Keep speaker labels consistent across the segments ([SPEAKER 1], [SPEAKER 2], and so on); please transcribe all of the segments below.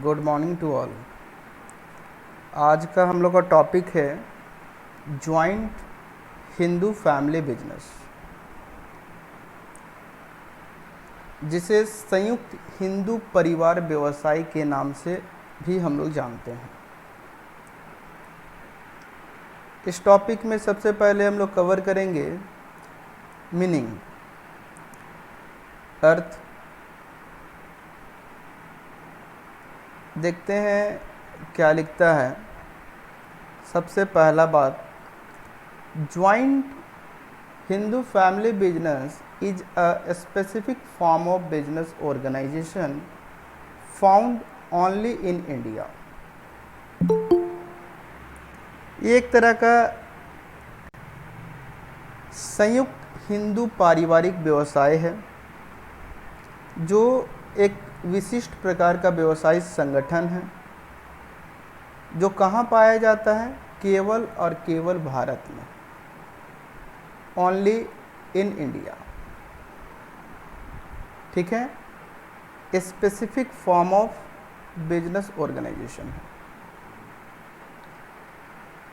[SPEAKER 1] Good morning to all. आज का हम लोग का टॉपिक है जॉइंट हिंदू फैमिली बिजनेस, जिसे संयुक्त हिंदू परिवार व्यवसाय के नाम से भी हम लोग जानते हैं। इस टॉपिक में सबसे पहले हम लोग कवर करेंगे मीनिंग, अर्थ। देखते हैं क्या लिखता है। सबसे पहला बात, joint Hindu family business is a specific form of business organization found only in India। ये एक तरह का संयुक्त हिंदू पारिवारिक व्यवसाय है जो एक विशिष्ट प्रकार का व्यवसायिक संगठन है जो कहाँ पाया जाता है, केवल और केवल भारत में, ओनली इन इंडिया। ठीक है, specific form of business organization है।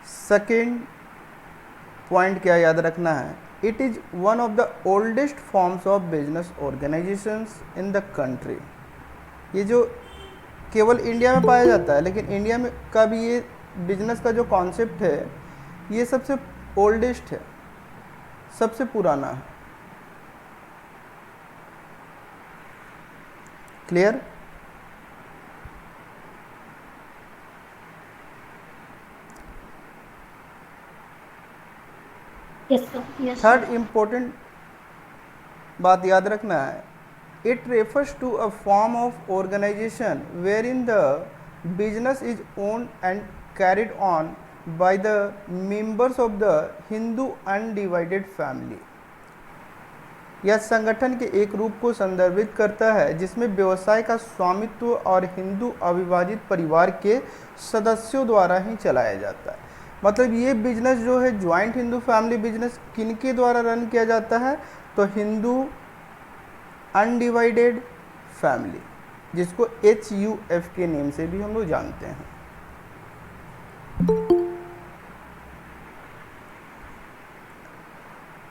[SPEAKER 1] सेकेंड पॉइंट क्या याद रखना है, it is one of the oldest forms of business organizations in the country. ये जो केवल इंडिया में पाया जाता है, लेकिन इंडिया में का भी ये बिजनेस का जो कॉन्सेप्ट है ये सबसे ओल्डेस्ट है, सबसे पुराना है। Clear?
[SPEAKER 2] Yes, sir. Yes,
[SPEAKER 1] third
[SPEAKER 2] sir.
[SPEAKER 1] Important बात याद रखना है, it refers to a form of organization wherein the business is owned and carried on by the members of the Hindu undivided family. यह संगठन के एक रूप को संदर्भित करता है जिसमें व्यवसाय का स्वामित्व और हिंदू अविभाजित परिवार के सदस्यों द्वारा ही चलाया जाता है। मतलब ये बिजनेस जो है ज्वाइंट हिंदू फैमिली बिजनेस किनके द्वारा रन किया जाता है, तो हिंदू अनडिवाइडेड फैमिली, जिसको HUF के नेम से भी हम लोग जानते हैं।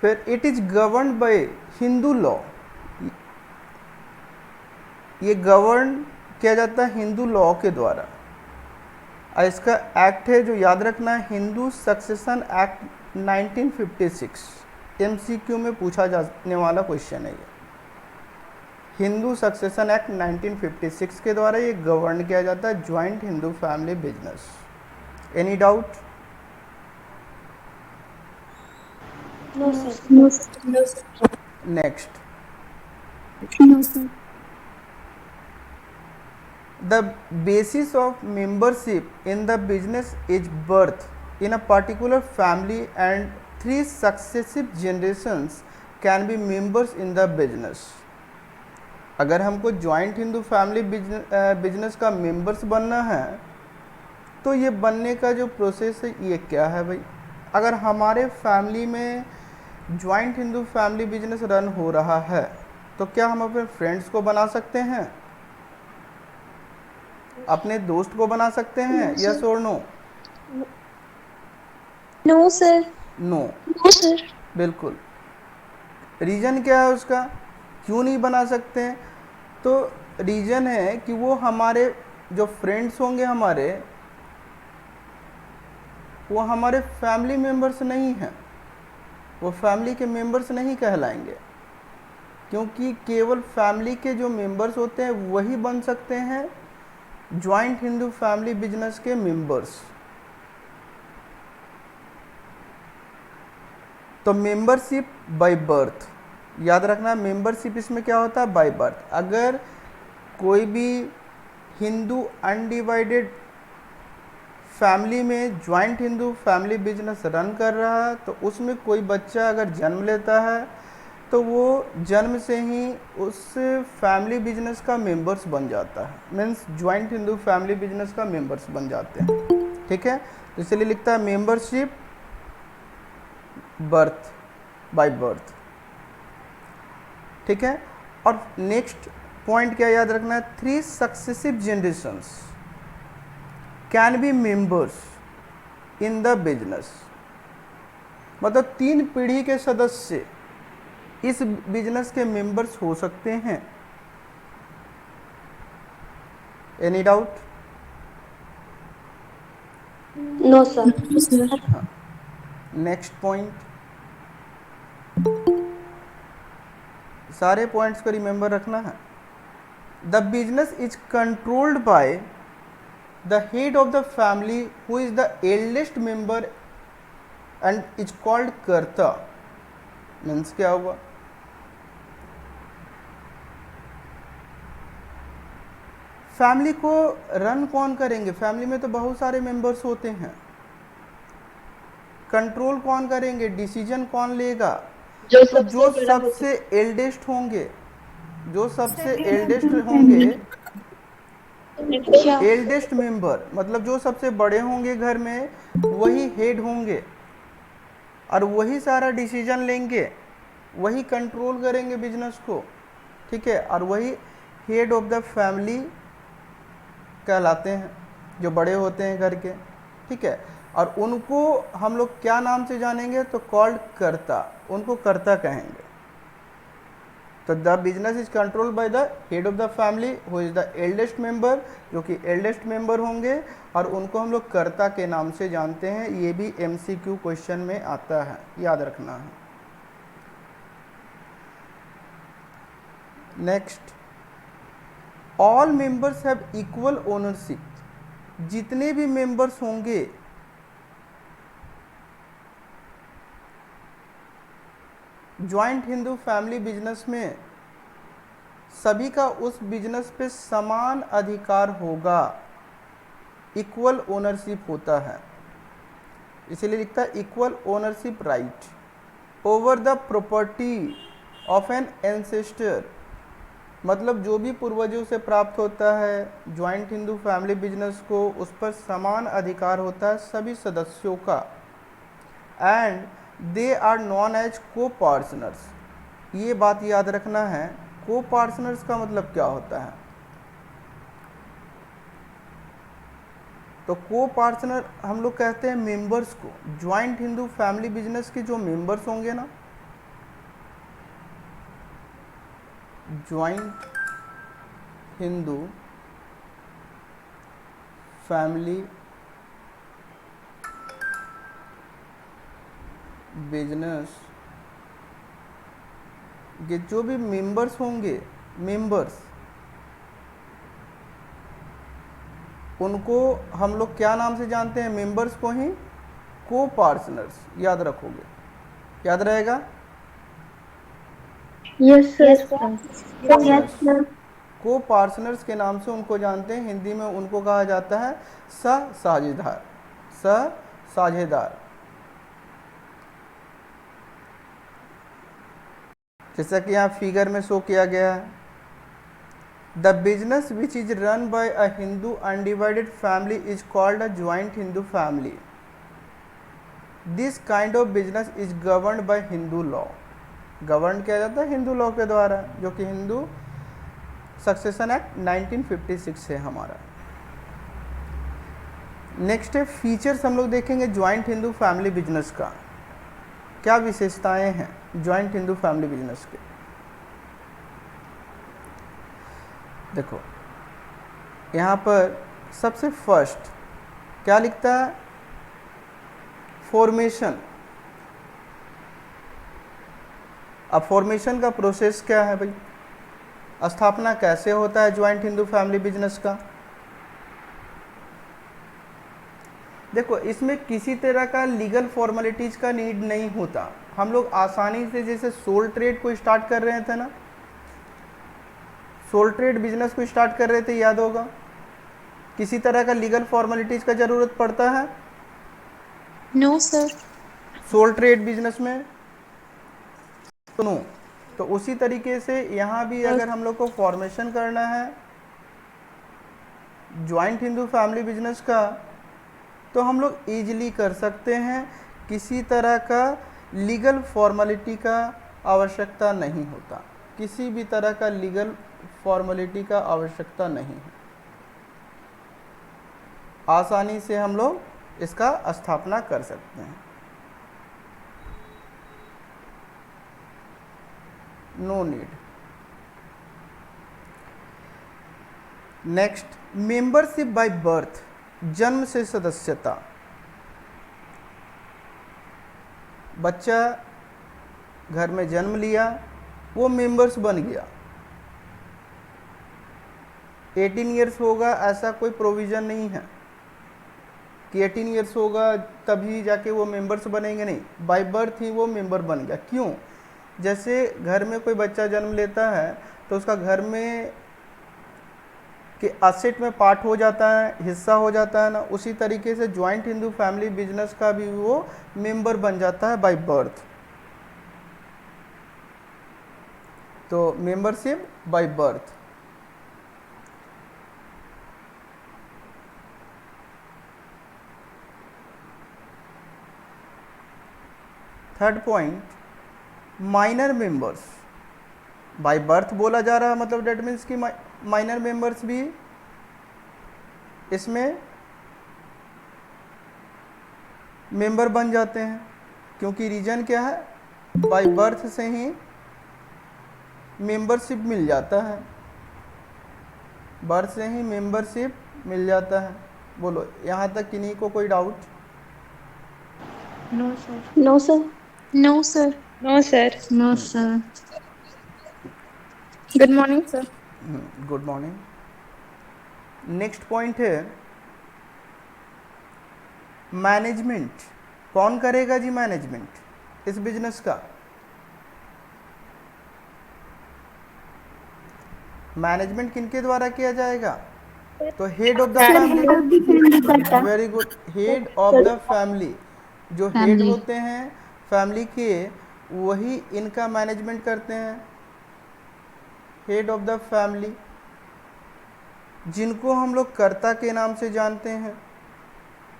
[SPEAKER 1] फिर it is govern by Hindu law. ये गवर्न किया जाता है हिंदू लॉ के द्वारा। और इसका एक्ट है जो याद रखना है, हिंदू सक्सेशन एक्ट 1956। MCQ में पूछा जाने वाला क्वेश्चन है ये। हिंदू सक्सेशन एक्ट 1956 के द्वारा ये गवर्न किया जाता है joint Hindu family business. Any doubt?
[SPEAKER 2] No, sir.
[SPEAKER 3] No, sir. No, sir.
[SPEAKER 1] Next,
[SPEAKER 3] No, sir.
[SPEAKER 1] the basis of membership in the business is birth in a particular family and 3 successive generations can be members in the business। अगर हमको joint Hindu family business का members बनना है तो ये बनने का जो प्रोसेस है ये क्या है भाई। अगर हमारे फैमिली में joint Hindu family business run हो रहा है तो क्या हम अपने फ्रेंड्स को बना सकते हैं, अपने दोस्त को बना सकते हैं? यस और no?
[SPEAKER 3] No, sir.
[SPEAKER 1] No,
[SPEAKER 3] No, sir.
[SPEAKER 1] बिल्कुल। रीज़न क्या है उसका, क्यों नहीं बना सकते हैं? तो रीज़न है कि वो हमारे जो फ्रेंड्स होंगे वो हमारे फैमिली मेम्बर्स नहीं हैं, वो फैमिली के मेंबर्स नहीं कहलाएंगे, क्योंकि केवल फैमिली के जो मेंबर्स होते हैं वही बन सकते हैं ज्वाइंट हिंदू फैमिली बिजनेस के मेंबर्स। तो मेंबरशिप बाय बर्थ याद रखना, मेंबरशिप इसमें क्या होता है, बाय बर्थ। अगर कोई भी हिंदू अनडिवाइडेड फैमिली में joint Hindu family business run कर रहा है तो उसमें कोई बच्चा अगर जन्म लेता है तो वो जन्म से ही उस फैमिली बिजनेस का मेंबर्स बन जाता है, means joint Hindu family business का मेंबर्स बन जाते हैं। ठीक है, तो इसलिए लिखता है मेंबरशिप बर्थ, बाय बर्थ। ठीक है, और नेक्स्ट पॉइंट क्या याद रखना है, 3 successive generations can be members in the business, मतलब 3 पीढ़ी के सदस्य इस बिजनेस के मेंबर्स हो सकते हैं। Any doubt?
[SPEAKER 2] No, sir.
[SPEAKER 3] No, sir.
[SPEAKER 1] Next point, सारे पॉइंट्स को रिमेंबर रखना है। The business is controlled by the head of the family who is the eldest member and is called कर्ता। मीन्स क्या हुआ, फैमिली को रन कौन करेंगे, फैमिली में तो बहुत सारे मेंबर्स होते हैं, कंट्रोल कौन करेंगे, डिसीजन कौन लेगा, तो जो सबसे एल्डेस्ट होंगे, जो सबसे एल्डेस्ट होंगे,
[SPEAKER 2] अच्छा,
[SPEAKER 1] एल्डेस्ट मेंबर मतलब जो सबसे बड़े होंगे घर में, वही हेड होंगे और वही सारा डिसीजन लेंगे, वही कंट्रोल करेंगे बिजनेस को, ठीक है, और वही हेड ऑफ द फैमिली कहलाते हैं, जो बड़े होते हैं घर के, ठीक है। और उनको हम लोग क्या नाम से जानेंगे, तो कॉल्ड कर्ता, उनको कर्ता कहेंगे। तो the business is control by the head of the family who is the eldest member, जो कि एल्डेस्ट मेंबर होंगे, और उनको हम लोग कर्ता के नाम से जानते हैं। ये भी MCQ क्वेश्चन में आता है, याद रखना है। Next, all members have equal ownership, जितने भी मेंबर्स होंगे ज्वाइंट हिंदू फैमिली बिजनेस में, सभी का उस बिजनेस पे समान अधिकार होगा, इक्वल ओनरशिप होता है, इसीलिए लिखता है equal ownership right over the property of N ancestor, मतलब जो भी पूर्वजों से प्राप्त होता है ज्वाइंट हिंदू फैमिली बिजनेस को, उस पर समान अधिकार होता है सभी सदस्यों का। And they are known as copartners, ये बात याद रखना है, को पार्टनर्स का मतलब क्या होता है, तो को पार्टनर हम लोग कहते हैं मेंबर्स को, ज्वाइंट हिंदू फैमिली बिजनेस के जो मेंबर्स होंगे ना, ज्वाइंट हिंदू फैमिली बिजनेस के जो भी मेंबर्स होंगे, मेंबर्स, उनको हम लोग क्या नाम से जानते हैं, मेंबर्स को ही को पार्टनर्स, याद रखोगे, याद रहेगा।
[SPEAKER 2] yes, sir. Yes, sir.
[SPEAKER 1] को पार्टनर्स के नाम से उनको जानते हैं, हिंदी में उनको कहा जाता है साझेदार, साझेदार। जैसा कि यहाँ फिगर में शो किया गया है, the business which is run by a Hindu undivided family is called a joint Hindu family. This kind of business is governed bye Hindu law, govern किया जाता है हिंदू लॉ के द्वारा, जो कि हिंदू सक्सेशन एक्ट 1956 है हमारा। नेक्स्ट है फीचर्स, हम लोग देखेंगे ज्वाइंट हिंदू फैमिली बिजनेस का, क्या विशेषताएं हैं ज्वाइंट हिंदू फैमिली बिजनेस के। देखो यहाँ पर सबसे फर्स्ट क्या लिखता है, फॉर्मेशन। अब फॉर्मेशन का प्रोसेस क्या है भाई, स्थापना कैसे होता है ज्वाइंट हिंदू फैमिली बिजनेस का। देखो इसमें किसी तरह का लीगल फॉर्मेलिटीज का नीड नहीं होता, हम लोग आसानी से, जैसे सोल ट्रेड को स्टार्ट कर रहे थे ना, सोल ट्रेड बिजनेस को स्टार्ट कर रहे थे, याद होगा, किसी तरह का लीगल फॉर्मेलिटीज का जरूरत पड़ता है,
[SPEAKER 3] No, sir.
[SPEAKER 1] Sole trade business में सुनो। तो उसी तरीके से यहाँ भी अगर हम लोग को फॉर्मेशन करना है ज्वाइंट हिंदू फैमिली बिजनेस का, तो हम लोग ईजिली कर सकते हैं, किसी तरह का लीगल फॉर्मेलिटी का आवश्यकता नहीं होता, किसी भी तरह का लीगल फॉर्मेलिटी का आवश्यकता नहीं है, आसानी से हम लोग इसका स्थापना कर सकते हैं। No need. Next, membership by birth, जन्म से सदस्यता। बच्चा घर में जन्म लिया, वो मेंबर्स बन गया, 18 ईयर्स होगा ऐसा कोई प्रोविज़न नहीं है कि 18 ईयर्स होगा तभी जाके वो मेंबर्स बनेंगे, नहीं, बाय बर्थ ही वो मेंबर बन गया। क्यों? जैसे घर में कोई बच्चा जन्म लेता है तो उसका घर में के असेट में पार्ट हो जाता है, हिस्सा हो जाता है ना, उसी तरीके से जॉइंट हिंदू फैमिली बिजनेस का भी वो मेंबर बन जाता है बाय बर्थ। तो membership by birth. Third point, minor members. By birth बोला जा रहा है, मतलब डेट मीन्स कि माइनर मेंबर्स भी इसमें मेंबर बन जाते हैं, क्योंकि रीजन क्या है, बाय बर्थ से ही मेंबरशिप मिल जाता है, बर्थ से ही मेंबरशिप मिल जाता है। बोलो, यहाँ तक किन्हीं को कोई doubt?
[SPEAKER 3] No, sir.
[SPEAKER 2] No, sir.
[SPEAKER 3] No, sir.
[SPEAKER 4] No, sir.
[SPEAKER 3] No, sir.
[SPEAKER 4] Good morning, sir.
[SPEAKER 1] Good morning. Next point है मैनेजमेंट। कौन करेगा जी मैनेजमेंट इस बिजनेस का? मैनेजमेंट किनके द्वारा किया जाएगा? तो head of the family. Very good, head of the family. जो हेड
[SPEAKER 3] Family.
[SPEAKER 1] होते हैं फैमिली के, वही इनका मैनेजमेंट करते हैं, हेड ऑफ द फैमिली, जिनको हम लोग कर्ता के नाम से जानते हैं।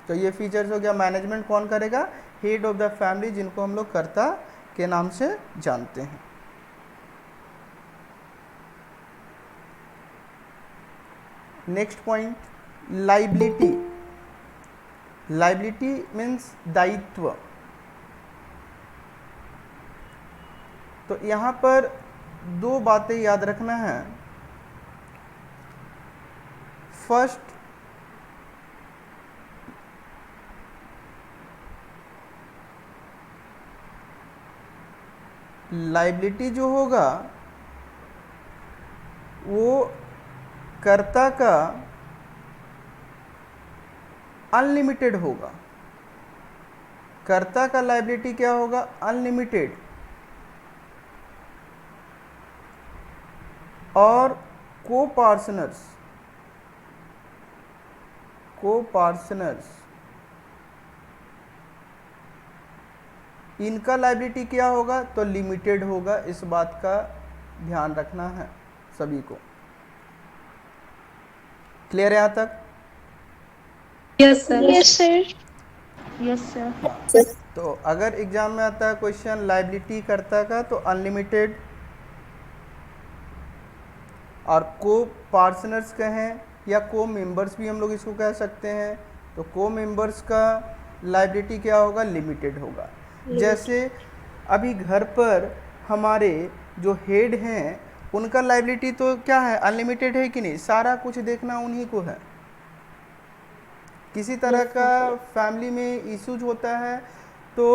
[SPEAKER 1] तो ये फीचर्स हो गया, मैनेजमेंट कौन करेगा? हेड ऑफ द फैमिली, जिनको हम लोग कर्ता के नाम से जानते हैं। Next point, liability. Liability means दायित्व। तो यहाँ पर दो बातें याद रखना है। फर्स्ट, लाइबिलिटी जो होगा वो कर्ता का अनलिमिटेड होगा। कर्ता का लाइबिलिटी क्या होगा? अनलिमिटेड। और को-पार्टनर्स इनका लाइबिलिटी क्या होगा? तो लिमिटेड होगा। इस बात का ध्यान रखना है सभी को। क्लियर है यहाँ तक?
[SPEAKER 4] Yes, sir.
[SPEAKER 3] Yes, sir.
[SPEAKER 2] Yes, sir.
[SPEAKER 1] तो अगर एग्जाम में आता है क्वेश्चन लाइबिलिटी कर्ता का, तो अनलिमिटेड, और को पार्टनर्स कहें या को मेंबर्स भी हम लोग इसको कह सकते हैं, तो को मेंबर्स का लाइबिलिटी क्या होगा? लिमिटेड होगा। जैसे अभी घर पर हमारे जो हेड हैं उनका लाइबिलिटी तो क्या है? अनलिमिटेड है कि नहीं? सारा कुछ देखना उन्हीं को है। किसी तरह का फैमिली में इश्यूज होता है तो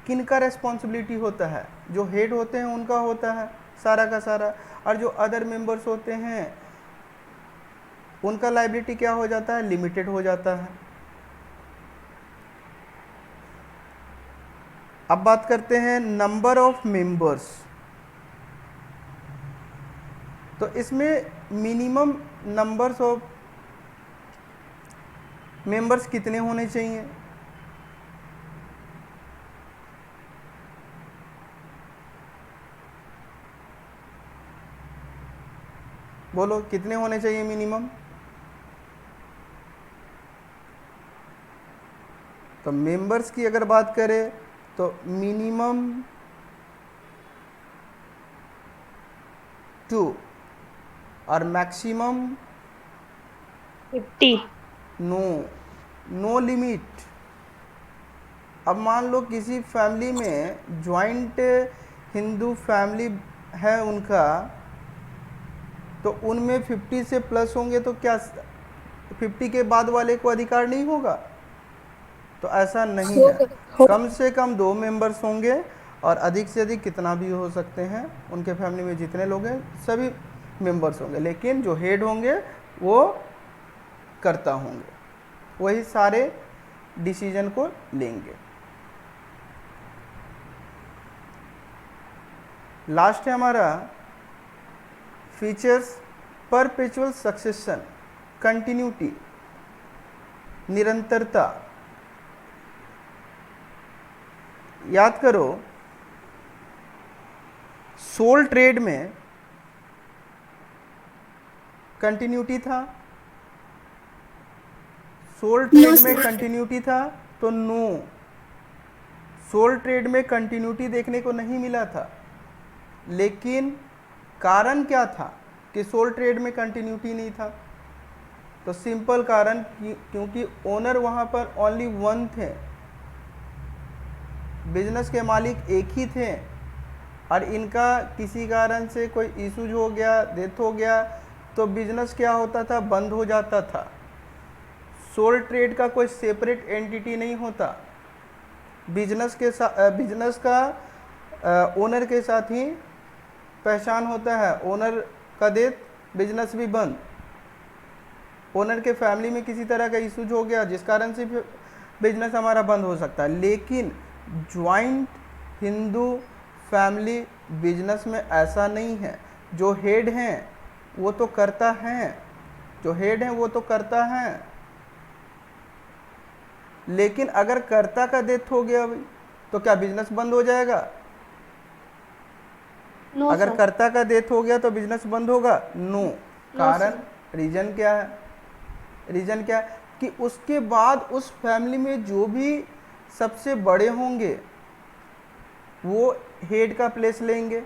[SPEAKER 1] किनका रेस्पॉन्सिबिलिटी होता है? जो हेड होते हैं उनका होता है सारा का सारा, और जो अदर मेंबर्स होते हैं उनका लाइबिलिटी क्या हो जाता है? लिमिटेड हो जाता है। अब बात करते हैं नंबर ऑफ मेंबर्स। तो इसमें मिनिमम नंबर्स ऑफ मेंबर्स कितने होने चाहिए? बोलो, कितने होने चाहिए मिनिमम? तो मेंबर्स की अगर बात करें तो मिनिमम 2 और मैक्सिमम
[SPEAKER 4] 50.
[SPEAKER 1] No, no limit. अब मान लो किसी फैमिली में जॉइंट हिंदू फैमिली है उनका, तो उनमें 50 से प्लस होंगे तो क्या 50 के बाद वाले को अधिकार नहीं होगा? तो ऐसा नहीं है। कम से कम 2 मेंबर्स होंगे और अधिक से अधिक कितना भी हो सकते हैं, उनके फैमिली में जितने लोग हैं सभी मेंबर्स होंगे, लेकिन जो हेड होंगे वो कर्ता होंगे, वही सारे डिसीजन को लेंगे। लास्ट है हमारा फीचर्स परपेचुअल सक्सेशन, कंटिन्यूटी, निरंतरता। याद करो, सोल ट्रेड में कंटिन्यूटी था, सोल ट्रेड में कंटिन्यूटी था, तो नो, सोल ट्रेड में कंटिन्यूटी देखने को नहीं मिला था। लेकिन कारण क्या था कि सोल ट्रेड में कंटिन्यूटी नहीं था? तो सिंपल कारण क्योंकि ओनर वहां पर ओनली वन थे, बिजनेस के मालिक एक ही थे, और इनका किसी कारण से कोई इशूज हो गया, डेथ हो गया, तो बिजनेस क्या होता था? बंद हो जाता था। सोल ट्रेड का कोई सेपरेट एंटिटी नहीं होता, बिजनेस के साथ, बिजनेस का ओनर के साथ ही पहचान होता है। ओनर का डेथ, बिजनेस भी बंद। ओनर के फैमिली में किसी तरह का इशूज हो गया जिस कारण से बिजनेस हमारा बंद हो सकता है, लेकिन ज्वाइंट हिंदू फैमिली बिजनेस में ऐसा नहीं है। जो हेड हैं वो तो करता हैं, जो हेड हैं वो तो करता हैं, लेकिन अगर कर्ता का डेथ हो गया तो क्या बिजनेस बंद हो जाएगा?
[SPEAKER 2] नो
[SPEAKER 1] अगर
[SPEAKER 2] सर।
[SPEAKER 1] कर्ता का डेथ हो गया तो बिजनेस बंद होगा? नो। कारण, रीजन क्या है? रीजन क्या है कि उसके बाद उस फैमिली में जो भी सबसे बड़े होंगे वो हेड का प्लेस लेंगे,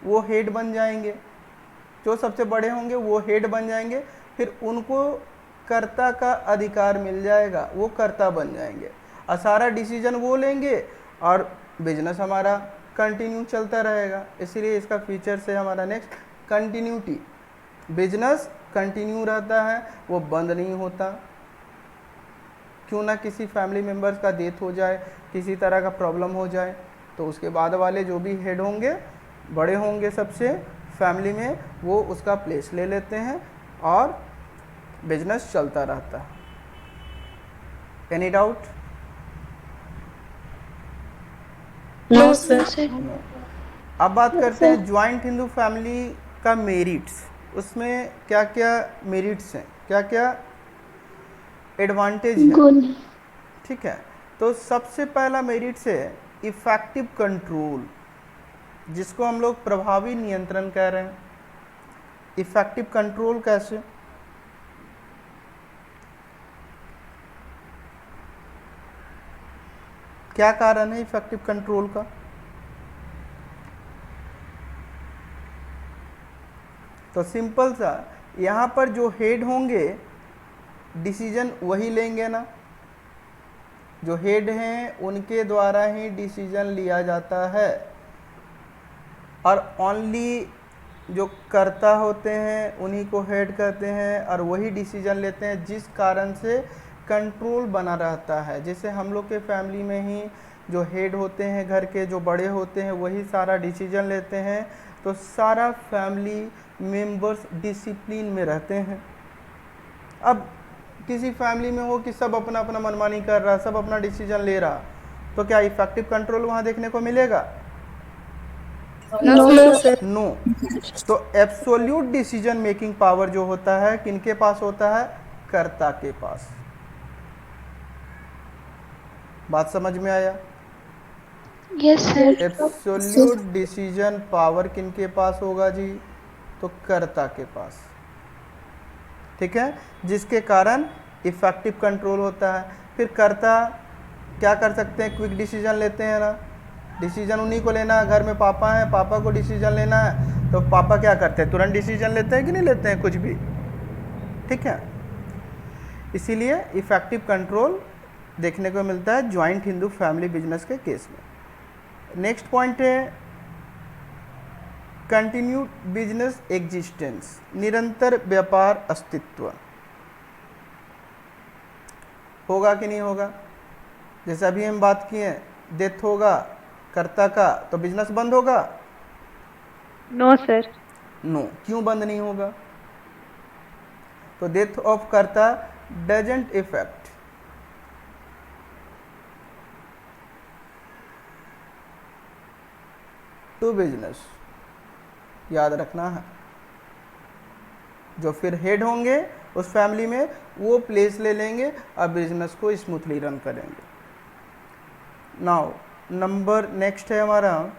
[SPEAKER 1] वो हेड बन जाएंगे। जो सबसे बड़े होंगे वो हेड बन जाएंगे, फिर उनको कर्ता का अधिकार मिल जाएगा, वो कर्ता बन जाएंगे और सारा डिसीजन वो लेंगे और बिजनेस हमारा कंटिन्यू चलता रहेगा। इसलिए इसका फीचर से हमारा नेक्स्ट कंटिन्यूटी, बिजनेस कंटिन्यू रहता है, वो बंद नहीं होता। क्यों ना किसी फैमिली मेम्बर्स का डेथ हो जाए, किसी तरह का प्रॉब्लम हो जाए, तो उसके बाद वाले जो भी हेड होंगे, बड़े होंगे सबसे फैमिली में, वो उसका प्लेस ले लेते हैं और बिजनेस चलता रहता है। Any doubt?
[SPEAKER 4] No sir.
[SPEAKER 1] अब बात करते हैं ज्वाइंट हिंदू फैमिली का मेरिट्स। उसमें क्या क्या मेरिट्स हैं, क्या क्या एडवांटेज है,
[SPEAKER 2] गुड।
[SPEAKER 1] ठीक है। तो सबसे पहला मेरिट्स है इफेक्टिव कंट्रोल, जिसको हम लोग प्रभावी नियंत्रण कह रहे हैं। इफेक्टिव कंट्रोल कैसे? क्या कारण है इफेक्टिव कंट्रोल का? तो सिंपल सा, यहाँ पर जो हेड होंगे डिसीजन वही लेंगे ना, जो हेड हैं उनके द्वारा ही डिसीजन लिया जाता है, और ओनली जो कर्ता होते हैं उन्हीं को हेड कहते हैं और वही डिसीजन लेते हैं, जिस कारण से कंट्रोल बना रहता है। जैसे हम लोग के फैमिली में ही जो हेड होते हैं, घर के जो बड़े होते हैं, वही सारा डिसीजन लेते हैं, तो सारा फैमिली मेंबर्स डिसिप्लिन में रहते हैं। अब किसी फैमिली में हो कि सब अपना अपना मनमानी कर रहा, सब अपना डिसीजन ले रहा, तो क्या इफेक्टिव कंट्रोल वहाँ देखने को मिलेगा?
[SPEAKER 4] No sir.
[SPEAKER 1] नो। तो एब्सोल्यूट डिसीजन मेकिंग पावर जो होता है किनके पास होता है? कर्ता के पास। बात समझ में आया?
[SPEAKER 2] Yes sir.
[SPEAKER 1] Absolute decision power किनके पास होगा जी? तो कर्ता के पास, ठीक है, जिसके कारण इफेक्टिव कंट्रोल होता है। फिर कर्ता क्या कर सकते हैं? क्विक डिसीजन लेते हैं ना, डिसीजन उन्हीं को लेना है। घर में पापा हैं, पापा को डिसीजन लेना है, तो पापा क्या करते हैं, तुरंत डिसीजन लेते हैं कि नहीं लेते हैं कुछ भी, ठीक है। इसीलिए इफेक्टिव कंट्रोल देखने को मिलता है ज्वाइंट हिंदू फैमिली बिजनेस के केस में। नेक्स्ट पॉइंट है कंटिन्यूड बिजनेस एग्जिस्टेंस, निरंतर व्यापार अस्तित्व। होगा कि नहीं होगा, जैसे अभी हम बात किए, डेथ होगा कर्ता का तो बिजनेस बंद होगा?
[SPEAKER 2] No sir.
[SPEAKER 1] नो। क्यों बंद नहीं होगा? तो death of karta doesn't effect to business, याद रखना है। जो फिर हेड होंगे उस फैमिली में वो प्लेस ले लेंगे और बिजनेस को स्मूथली रन करेंगे। नाउ नंबर नेक्स्ट है हमारा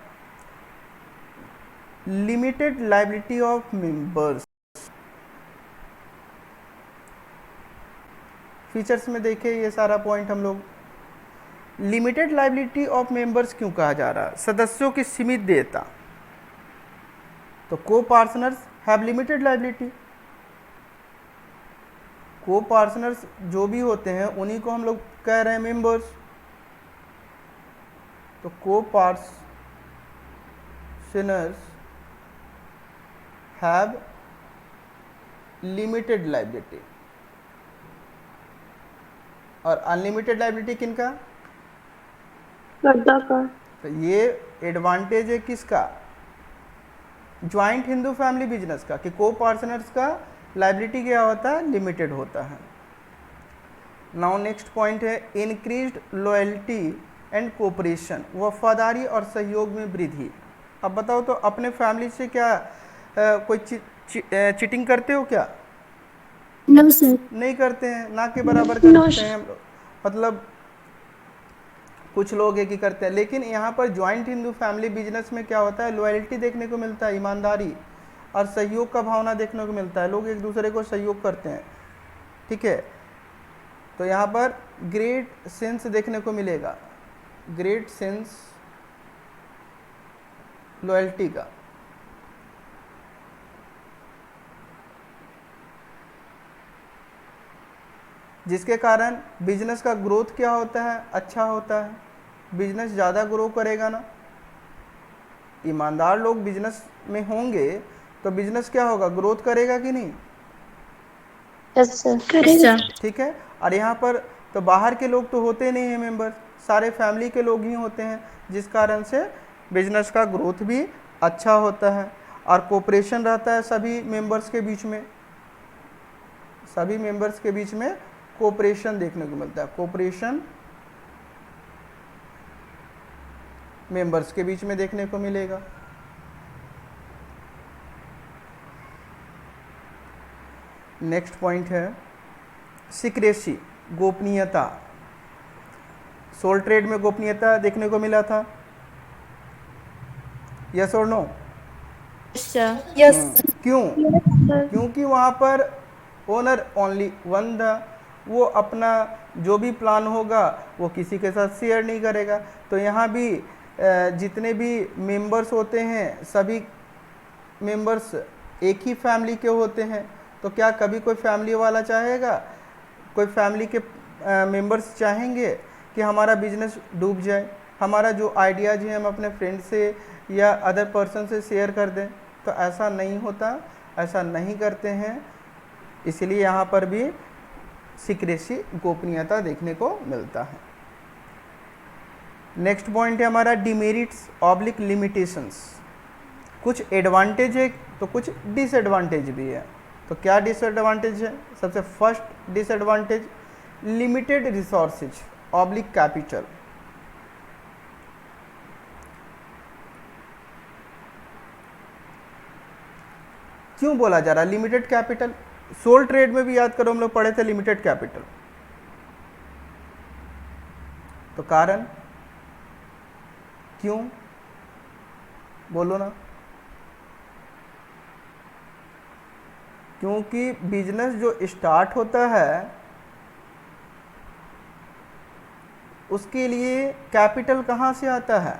[SPEAKER 1] limited liability of members. Features में देखिए ये सारा पॉइंट हम लोग। लिमिटेड लायबिलिटी ऑफ मेंबर्स क्यों कहा जा रहा है? सदस्यों की सीमित देयता, तो को पार्टनर्स हैव लिमिटेड लायबिलिटी। को पार्टनर्स जो भी होते हैं उन्हीं को हम लोग कह रहे हैं मेंबर्स। तो को पार्टनर्स हैव लिमिटेड लायबिलिटी। और अनलिमिटेड लायबिलिटी किनका?
[SPEAKER 2] कर्ता का।
[SPEAKER 1] तो ये एडवांटेज है किसका? ज्वाइंट हिंदू फैमिली बिजनेस का, कि को पार्टनर्स का लायबिलिटी क्या होता है? लिमिटेड होता है। नाउ नेक्स्ट पॉइंट है इंक्रीज्ड लॉयल्टी एंड कोऑपरेशन, वफादारी और सहयोग में वृद्धि। अब बताओ तो अपने फैमिली से क्या कोई चीटिंग करते हो क्या?
[SPEAKER 3] No, sir.
[SPEAKER 1] नहीं करते हैं, ना के बराबर
[SPEAKER 2] No,
[SPEAKER 1] करते हैं हम लोग। मतलब कुछ लोग एक ही करते हैं, लेकिन यहाँ पर ज्वाइंट हिंदू फैमिली बिजनेस में क्या होता है? लॉयल्टी देखने को मिलता है, ईमानदारी और सहयोग का भावना देखने को मिलता है। लोग एक दूसरे को सहयोग करते हैं, ठीक है। तो यहाँ पर ग्रेट सेंस देखने को मिलेगा, ग्रेट सेंस लॉयल्टी का। जिसके कारण बिजनेस का ग्रोथ क्या होता है? अच्छा होता है। बिजनेस ज़्यादा ग्रो करेगा ना। ईमानदार लोग बिजनेस में होंगे तो बिजनेस क्या होगा? ग्रोथ करेगा कि नहीं?
[SPEAKER 2] Yes sir.
[SPEAKER 4] अच्छा।
[SPEAKER 1] ठीक है। और यहाँ पर तो बाहर के लोग तो होते नहीं हैं मेंबर, सारे फैमिली के लोग ही होते हैं, जिस कारण से बिजनेस का ग्रोथ भी अच्छा होता है और कोऑपरेशन रहता है सभी मेंबर्स के बीच में। सभी मेंबर्स के बीच में कोऑपरेशन देखने को मिलता है। कोऑपरेशन मेंबर्स के बीच में देखने को मिलेगा। नेक्स्ट पॉइंट है सीक्रेसी, गोपनीयता। सोल ट्रेड में गोपनीयता देखने को मिला था, यस और नो?
[SPEAKER 4] अच्छा। यस।
[SPEAKER 1] क्यों? क्योंकि वहाँ पर ओनर ओनली वन था, वो अपना जो भी प्लान होगा वो किसी के साथ शेयर नहीं करेगा। तो यहाँ भी जितने भी मेंबर्स होते हैं सभी मेंबर्स एक ही फैमिली के होते हैं। तो क्या कभी कोई फैमिली वाला चाहेगा, कोई फैमिली के मेंबर्स चाहेंगे कि हमारा बिजनेस डूब जाए, हमारा जो आइडियाज़ हैं हम अपने फ्रेंड से या अदर पर्सन से शेयर कर दें? तो ऐसा नहीं होता, ऐसा नहीं करते हैं। इसलिए यहाँ पर भी सीक्रेसी, गोपनीयता देखने को मिलता है। नेक्स्ट पॉइंट है हमारा डिमेरिट्स ऑब्लिक लिमिटेशंस। कुछ एडवांटेज है तो कुछ डिसएडवांटेज भी है। तो क्या डिसएडवांटेज है? सबसे first disadvantage limited resources oblique capital. क्यों बोला जा रहा है लिमिटेड कैपिटल? सोल ट्रेड में भी याद करो हम लोग पढ़े थे लिमिटेड कैपिटल। तो कारण क्यों? बोलो ना। क्योंकि बिजनेस जो स्टार्ट होता है उसके लिए कैपिटल कहाँ से आता है?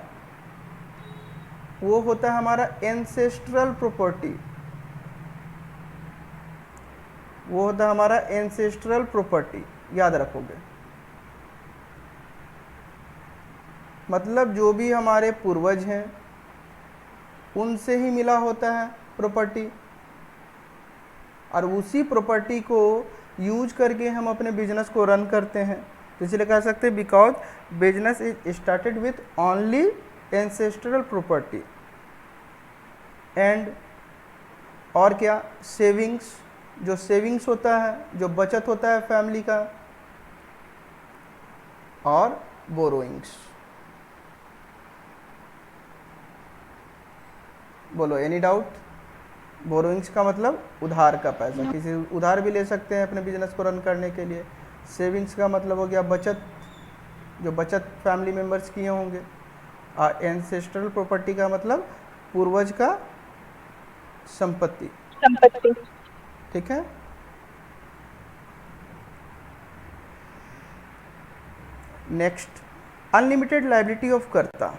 [SPEAKER 1] वो होता है हमारा एंसेस्ट्रल प्रॉपर्टी, वो होता है हमारा एंसेस्ट्रल प्रॉपर्टी, याद रखोगे। मतलब जो भी हमारे पूर्वज हैं उनसे ही मिला होता है प्रॉपर्टी, और उसी प्रॉपर्टी को यूज करके हम अपने बिजनेस को रन करते हैं। तो इसलिए कह सकते हैं because business is started with only ancestral property. And और क्या, सेविंग्स, जो सेविंग्स होता है, जो बचत होता है फैमिली का, और बोरोइंग्स। बोलो एनी डाउट? बोरोइंग्स का मतलब उधार का पैसा, किसी उधार भी ले सकते हैं अपने बिजनेस को रन करने के लिए। सेविंग्स का मतलब हो गया बचत, जो बचत फैमिली मेंबर्स किए होंगे। और एंसेस्ट्रल प्रॉपर्टी का मतलब पूर्वज का संपत्ति। ठीक है। नेक्स्ट, अनलिमिटेड लायबिलिटी ऑफ कर्ता।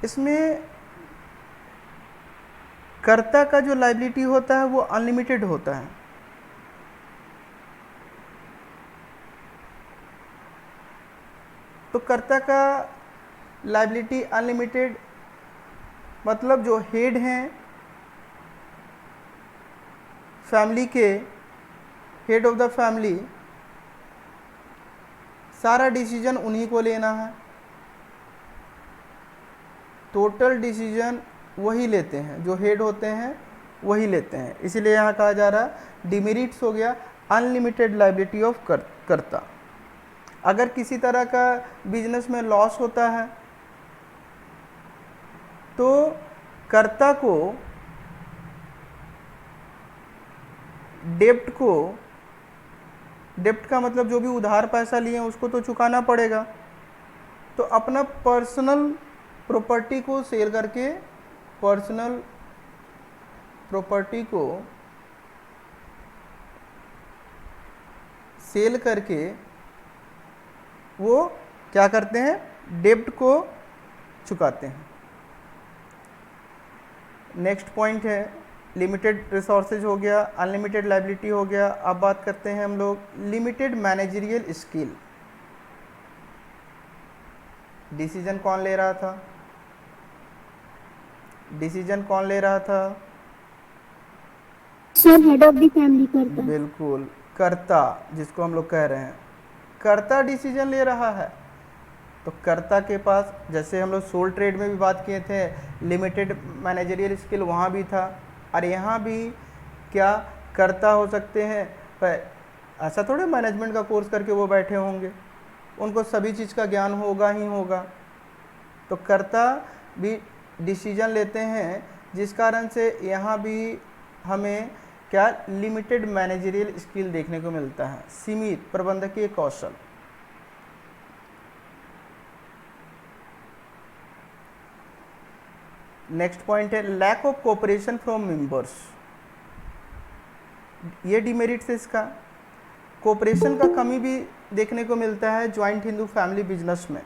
[SPEAKER 1] इसमें कर्ता का जो लायबिलिटी होता है वो अनलिमिटेड होता है। तो कर्ता का लायबिलिटी अनलिमिटेड मतलब जो हेड हैं फैमिली के, हेड ऑफ द फैमिली, सारा डिसीजन उन्हीं को लेना है, टोटल डिसीजन वही लेते हैं, जो हेड होते हैं वही लेते हैं। इसीलिए यहाँ कहा जा रहा है डिमेरिट्स हो गया अनलिमिटेड लायबिलिटी ऑफ कर्ता। अगर किसी तरह का बिजनेस में लॉस होता है तो कर्ता को डेप्ट का मतलब जो भी उधार पैसा लिए उसको तो चुकाना पड़ेगा। तो अपना पर्सनल प्रॉपर्टी को सेल करके, पर्सनल प्रॉपर्टी को सेल करके वो क्या करते हैं, डेब्ट को चुकाते हैं। नेक्स्ट पॉइंट है लिमिटेड रिसोर्सेज हो गया, अनलिमिटेड लायबिलिटी हो गया। अब बात करते हैं हम लोग लिमिटेड मैनेजरियल स्किल। डिसीजन कौन ले रहा था? डिसीजन कौन ले रहा था?
[SPEAKER 3] Sir head of the family करता है।
[SPEAKER 1] बिल्कुल, कर्ता जिसको हम लोग कह रहे हैं, कर्ता डिसीजन ले रहा है। तो कर्ता के पास, जैसे हम लोग सोल ट्रेड में भी बात किए थे, लिमिटेड मैनेजरियल स्किल वहाँ भी था, और यहाँ भी क्या कर्ता हो सकते हैं। पर ऐसा थोड़े मैनेजमेंट का कोर्स करके वो बैठे होंगे, उनको सभी चीज़ का ज्ञान होगा ही होगा। तो कर्ता भी डिसीजन लेते हैं, जिस कारण से यहाँ भी हमें क्या लिमिटेड मैनेजरियल स्किल देखने को मिलता है, सीमित प्रबंधकीय कौशल। नेक्स्ट पॉइंट है lack of cooperation from members. ये डिमेरिट्स है इसका। कोऑपरेशन का कमी भी देखने को मिलता है ज्वाइंट हिंदू फैमिली बिजनेस में।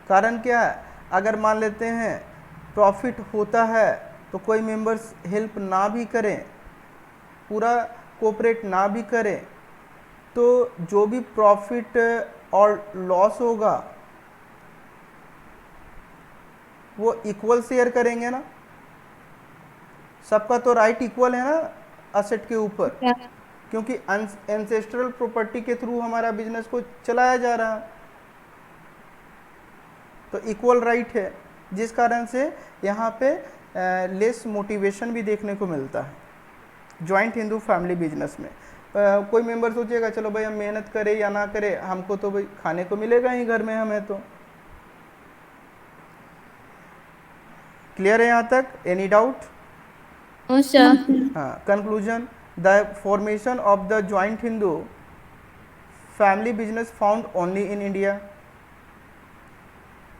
[SPEAKER 1] कारण क्या है, अगर मान लेते हैं प्रॉफिट होता है तो कोई मेंबर्स हेल्प ना भी करें, पूरा कोऑपरेट ना भी करें, तो जो भी प्रॉफिट और लॉस होगा वो इक्वल शेयर करेंगे ना। सबका तो राइट इक्वल है ना असेट के ऊपर, क्योंकि एंसेस्ट्रल प्रॉपर्टी के थ्रू हमारा बिजनेस को चलाया जा रहा है। तो इक्वल राइट है, जिस कारण से यहाँ पे लेस मोटिवेशन भी देखने को मिलता है जॉइंट हिंदू फैमिली बिजनेस में। कोई मेंबर सोचेगा चलो भाई हम मेहनत करें या ना करें, हमको तो भाई खाने को मिलेगा ही घर में हमें तो। क्लियर है यहाँ तक? Any doubt? हाँ, conclusion, the formation of the joint Hindu family business found only in India.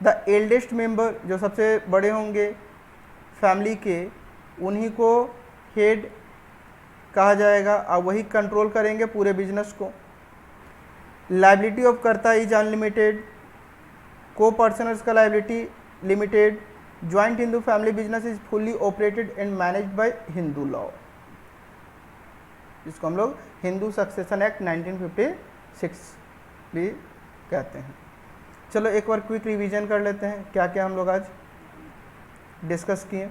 [SPEAKER 1] The eldest member, जो सबसे बड़े होंगे फैमिली के, उन्हीं को हेड कहा जाएगा और वही कंट्रोल करेंगे पूरे बिजनेस को। लायबिलिटी ऑफ कर्ता इज अनलिमिटेड, को पर्सनर्स का liability limited. Joint Hindu family business is fully operated and managed by Hindu law, जिसको हम लोग हिंदू सक्सेशन एक्ट 1956 भी कहते हैं। चलो एक बार क्विक रिवीजन कर लेते हैं क्या क्या हम लोग आज डिस्कस किए।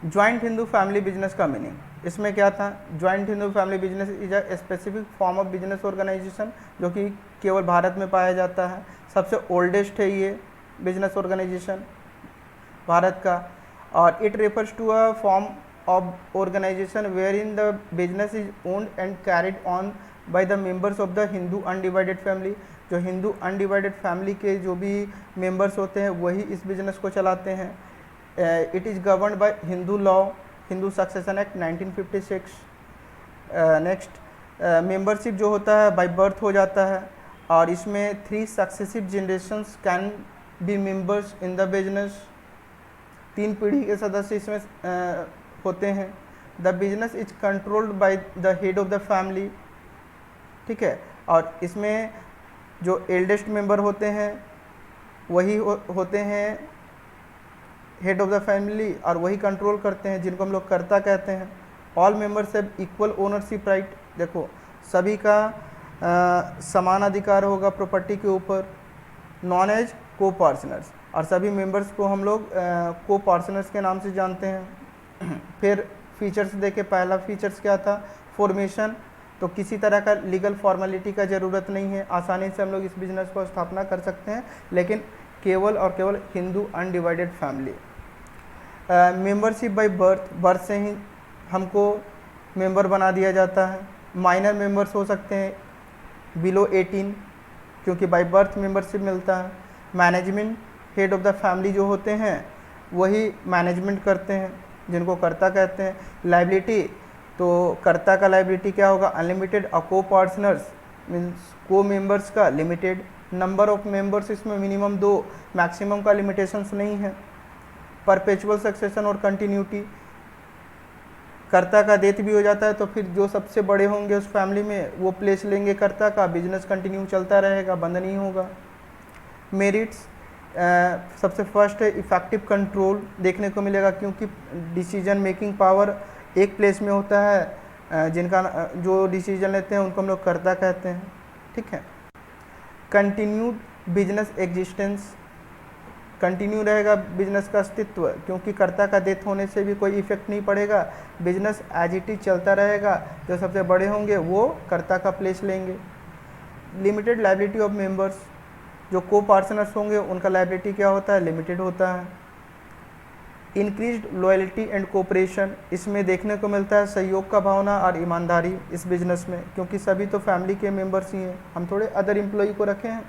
[SPEAKER 1] ज्वाइंट हिंदू फैमिली बिजनेस का मीनिंग, इसमें क्या था, joint Hindu family business is a specific form of business organization जो कि केवल भारत में पाया जाता है। सबसे ओल्डेस्ट है ये बिजनेस ऑर्गेनाइजेशन भारत का, और it refers to a form of organization wherein the business is owned and carried on by the members of the Hindu undivided family. जो हिंदू अनडिवाइडेड फैमिली के जो भी मेंबर्स होते हैं वही इस बिजनेस को चलाते हैं। It is governed bye Hindu law, Hindu succession act 1956। Next, membership जो होता है बाय बर्थ हो जाता है, और इसमें 3 successive generations can be members in the business. 3 पीढ़ी के सदस्य इसमें होते हैं। The business is controlled by the head of the family, ठीक है, और इसमें जो एल्डेस्ट मेंबर होते हैं वही होते हैं हेड ऑफ द फैमिली, और वही कंट्रोल करते हैं, जिनको हम लोग कर्ता कहते हैं। All members have equal ownership right, देखो सभी का समान अधिकार होगा प्रॉपर्टी के ऊपर, नॉन एज को पार्टनर्स, और सभी मेंबर्स को हम लोग को पार्टनर्स के नाम से जानते हैं। फिर फीचर्स देखे, पहला फीचर्स क्या था, फॉर्मेशन, तो किसी तरह का लीगल फॉर्मेलिटी का ज़रूरत नहीं है, आसानी से हम लोग इस बिज़नेस को स्थापना कर सकते हैं, लेकिन केवल और केवल Hindu undivided family. Membership by birth, birth से ही हमको मेंबर बना दिया जाता है। माइनर मेंबर्स हो सकते हैं बिलो 18, क्योंकि बाय बर्थ मेंबरशिप मिलता है। Management, head of the family जो होते हैं वही मैनेजमेंट करते हैं, जिनको कर्ता कहते हैं। लाइबिलिटी, तो कर्ता का लाइबिलिटी क्या होगा, अनलिमिटेड, और को पार्टनर्स मीन्स को मेंबर्स का लिमिटेड। नंबर ऑफ मेंबर्स इसमें मिनिमम 2, मैक्सिमम का लिमिटेशंस नहीं है। परपेचुअल सक्सेशन और कंटिन्यूटी, कर्ता का डेथ भी हो जाता है तो फिर जो सबसे बड़े होंगे उस फैमिली में वो प्लेस लेंगे कर्ता का, बिजनेस कंटिन्यू चलता रहेगा, बंद नहीं होगा। मेरिट्स, सबसे फर्स्ट है इफेक्टिव कंट्रोल देखने को मिलेगा, क्योंकि डिसीजन मेकिंग पावर एक प्लेस में होता है, जिनका जो डिसीजन लेते हैं उनको हम लोग कर्ता कहते हैं, ठीक है। कंटिन्यूड बिजनेस एग्जिस्टेंस, कंटिन्यू रहेगा बिजनेस का अस्तित्व, क्योंकि कर्ता का डेथ होने से भी कोई इफेक्ट नहीं पड़ेगा, बिजनेस एज इट इज चलता रहेगा, जो सबसे बड़े होंगे वो कर्ता का प्लेस लेंगे। लिमिटेड लाइबिलिटी ऑफ मेंबर्स, जो को पार्टनर्स होंगे उनका लाइबिलिटी क्या होता है, लिमिटेड होता है। इंक्रीज्ड लॉयल्टी एंड कोऑपरेशन, इसमें देखने को मिलता है सहयोग का भावना और ईमानदारी इस बिजनेस में, क्योंकि सभी तो फैमिली के मेंबर्स ही हैं, हम थोड़े अदर एम्प्लॉय को रखे हैं,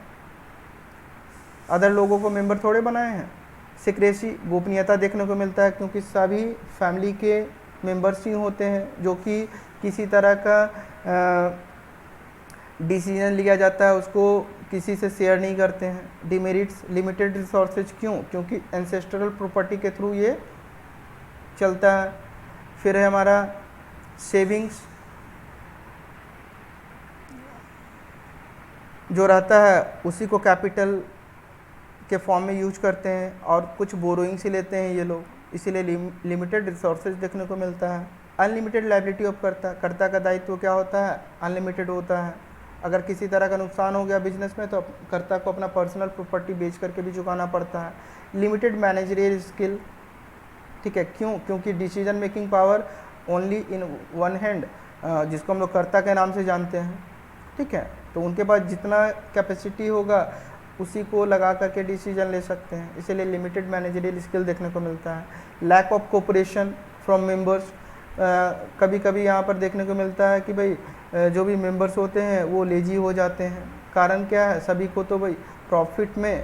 [SPEAKER 1] अदर लोगों को मेंबर थोड़े बनाए हैं। सिक्रेसी, गोपनीयता देखने को मिलता है, क्योंकि सभी फैमिली के मेंबर्स ही होते हैं, जो कि किसी तरह का डिसीजन लिया जाता है उसको किसी से शेयर नहीं करते हैं। डिमेरिट्स, लिमिटेड रिसोर्सेज, क्यों, क्योंकि एंसेस्ट्रल प्रॉपर्टी के थ्रू ये चलता है। फिर है हमारा सेविंग्स, जो रहता है उसी को कैपिटल के फॉर्म में यूज करते हैं, और कुछ बोरोइंग से लेते हैं ये लोग, इसीलिए लिमिटेड रिसोर्सेज देखने को मिलता है। अनलिमिटेड लाइबिलिटी ऑफ कर्ता, कर्ता का दायित्व क्या होता है, अनलिमिटेड होता है। अगर किसी तरह का नुकसान हो गया बिजनेस में तो कर्ता को अपना पर्सनल प्रॉपर्टी बेच करके भी चुकाना पड़ता है। लिमिटेड मैनेजरियल स्किल, ठीक है, क्यों, क्योंकि decision making power only in one hand, जिसको हम लोग कर्ता के नाम से जानते हैं, ठीक है, तो उनके पास जितना कैपेसिटी होगा उसी को लगा करके डिसीजन ले सकते हैं, इसीलिए लिमिटेड मैनेजरियल स्किल देखने को मिलता है। Lack of cooperation from members, कभी कभी यहाँ पर देखने को मिलता है कि भाई जो भी मेंबर्स होते हैं वो लेजी हो जाते हैं। कारण क्या है, सभी को तो भाई प्रॉफिट में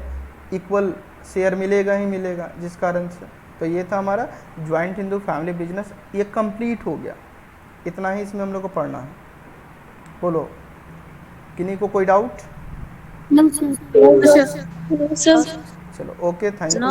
[SPEAKER 1] इक्वल शेयर मिलेगा ही मिलेगा, जिस कारण से। तो ये था हमारा ज्वाइंट हिंदू फैमिली बिजनेस, ये कंप्लीट हो गया, इतना ही इसमें हम लोग को पढ़ना है। बोलो, किन्हीं को कोई डाउट?
[SPEAKER 3] No, sir.
[SPEAKER 2] सर
[SPEAKER 1] चलो ओके, थैंक यू।